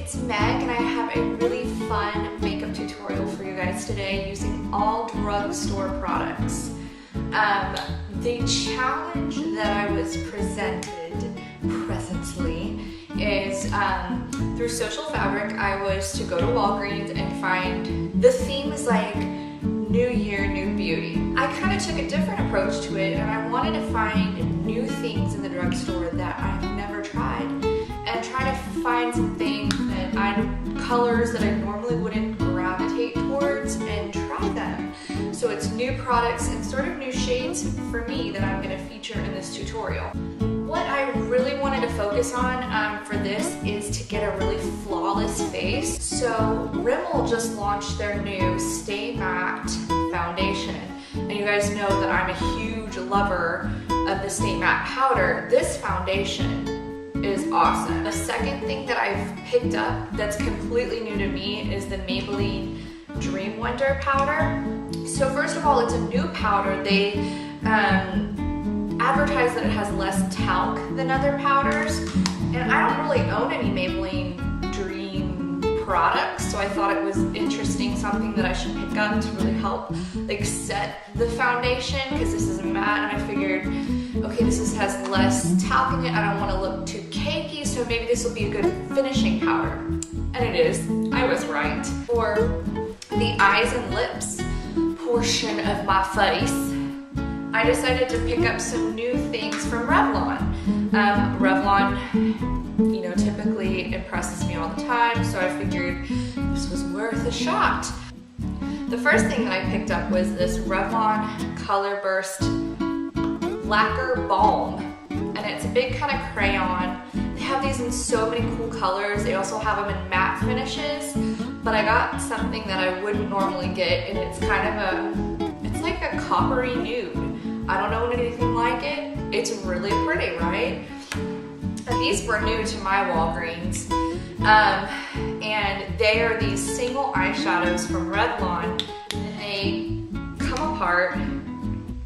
it's Meg, and I have a really fun makeup tutorial for you guys today using all drugstore products. The challenge that I was presently is through Social Fabric. I was to go to Walgreens and find, the theme is like New Year, New Beauty. I kind of took a different approach to it, and I wanted to find new things in the drugstore that I've never tried, and try to find some things that colors that I normally wouldn't gravitate towards, and try them. So it's new products and sort of new shades for me that I'm going to feature in this tutorial. What I really wanted to focus on for this is to get a really flawless face. So Rimmel just launched their new Stay Matte foundation. And you guys know that I'm a huge lover of the Stay Matte powder. This foundation is awesome. The second thing that I've picked up that's completely new to me is the Maybelline Dream Wonder powder. So first of all, it's a new powder. They advertise that it has less talc than other powders, and I don't really own any Maybelline Dream products, so I thought it was interesting, something that I should pick up to really help like set the foundation, because this is a matte, and I figured, okay, this has less talc in it, I don't want to look too cakey, so maybe this will be a good finishing powder. And it is. I was right. For the eyes and lips portion of my face, I decided to pick up some new things from Revlon. Revlon, you know, typically impresses me all the time, so I figured this was worth a shot. The first thing that I picked up was this Revlon ColorBurst Lacquer Balm, and it's a big kind of crayon. They have these in so many cool colors. They also have them in matte finishes, but I got something that I wouldn't normally get, and it's kind of it's like a coppery nude. I don't know anything like it. It's really pretty, right? And these were new to my Walgreens. And they are these single eyeshadows from Revlon. And they come apart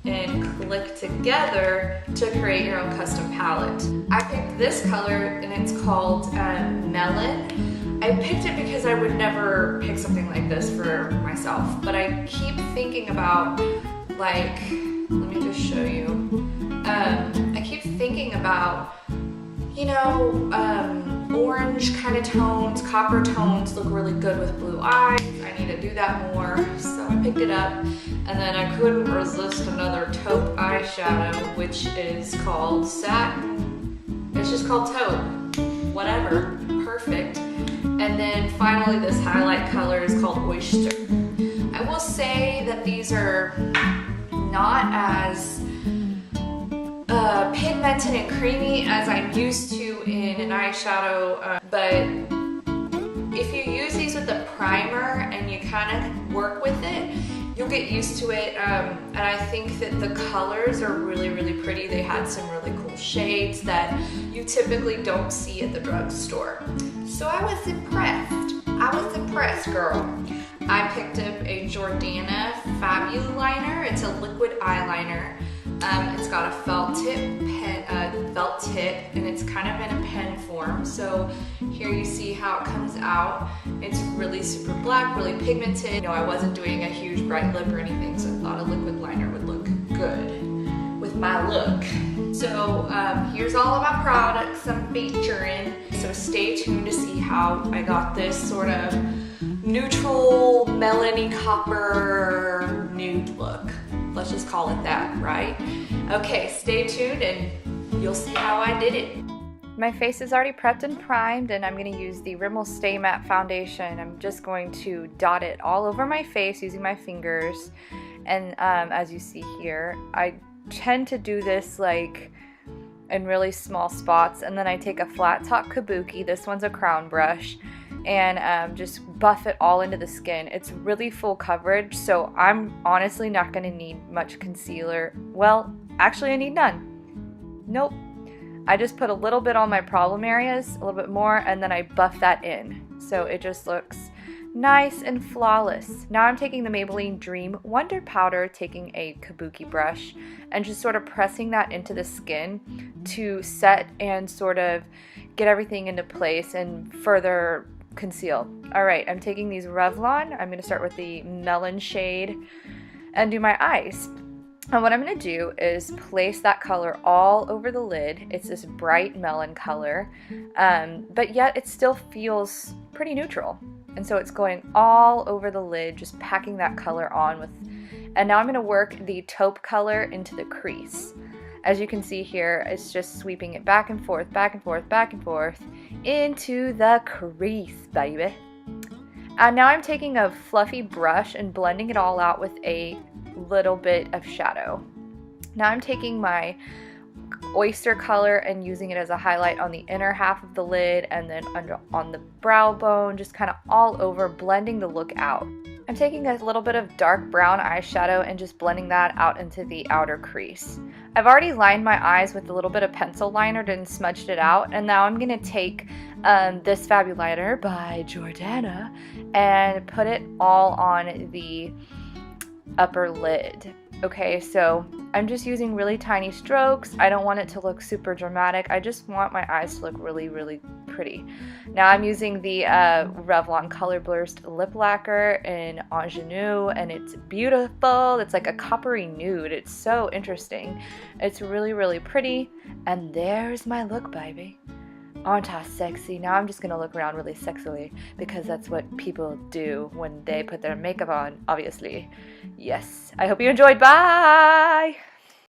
and click together to create your own custom palette. I picked this color, and it's called Melon. I picked it because I would never pick something like this for myself, but I keep thinking about, like, let me just show you. I keep thinking about, you know, orange kind of tones, copper tones look really good with blue eyes. I need to do that more, so I picked it up. And then I couldn't resist another taupe eyeshadow, which is called Satin. It's just called taupe. Whatever. Perfect. And then finally, this highlight color is called Oyster. I will say that these are not as pigmented and creamy as I'm used to in an eyeshadow, but if you use these with a primer and you kind of work with it, you'll get used to it, and I think that the colors are really, really pretty. They had some really cool shades that you typically don't see at the drugstore. So I was impressed. I was impressed, girl. I picked up a Jordana FabuLiner. It's a liquid eyeliner. It's got a felt tip, and it's kind of in a pen form. So here you see how it comes out. It's really super black, really pigmented. You know, I wasn't doing a huge bright lip or anything, so I thought a liquid liner would look good with my look. So here's all of my products I'm featuring. So stay tuned to see how I got this sort of neutral, melony copper nude look. Let's just call it that, right? Okay, stay tuned and you'll see how I did it. My face is already prepped and primed, and I'm going to use the Rimmel Stay Matte foundation. I'm just going to dot it all over my face using my fingers. And as you see here, I tend to do this like in really small spots, and then I take a flat top kabuki, this one's a crown brush, and just buff it all into the skin. It's really full coverage, so I'm honestly not going to need much concealer. Well, actually I need none. Nope. I just put a little bit on my problem areas, a little bit more, and then I buff that in. So it just looks nice and flawless. Now I'm taking the Maybelline Dream Wonder powder, taking a kabuki brush, and just sort of pressing that into the skin to set and sort of get everything into place and further conceal. Alright, I'm taking these Revlon. I'm going to start with the Melon shade and do my eyes. And what I'm going to do is place that color all over the lid. It's this bright melon color, but yet it still feels pretty neutral. And so it's going all over the lid, just packing that color on with, and now I'm going to work the taupe color into the crease. As you can see here, it's just sweeping it back and forth, back and forth, back and forth into the crease, baby. And now I'm taking a fluffy brush and blending it all out with a little bit of shadow. Now I'm taking my Oyster color and using it as a highlight on the inner half of the lid and then on the brow bone, just kind of all over, blending the look out. I'm taking a little bit of dark brown eyeshadow and just blending that out into the outer crease. I've already lined my eyes with a little bit of pencil liner and smudged it out, and now I'm going to take this FabuLiner by Jordana and put it all on the upper lid. Okay, so I'm just using really tiny strokes. I don't want it to look super dramatic. I just want my eyes to look really, really pretty. Now I'm using the Revlon ColorBurst lip lacquer in Ingenue, and it's beautiful. It's like a coppery nude. It's so interesting. It's really, really pretty. And there's my look, baby. Aren't I sexy? Now I'm just gonna look around really sexily because that's what people do when they put their makeup on, obviously. Yes. I hope you enjoyed. Bye!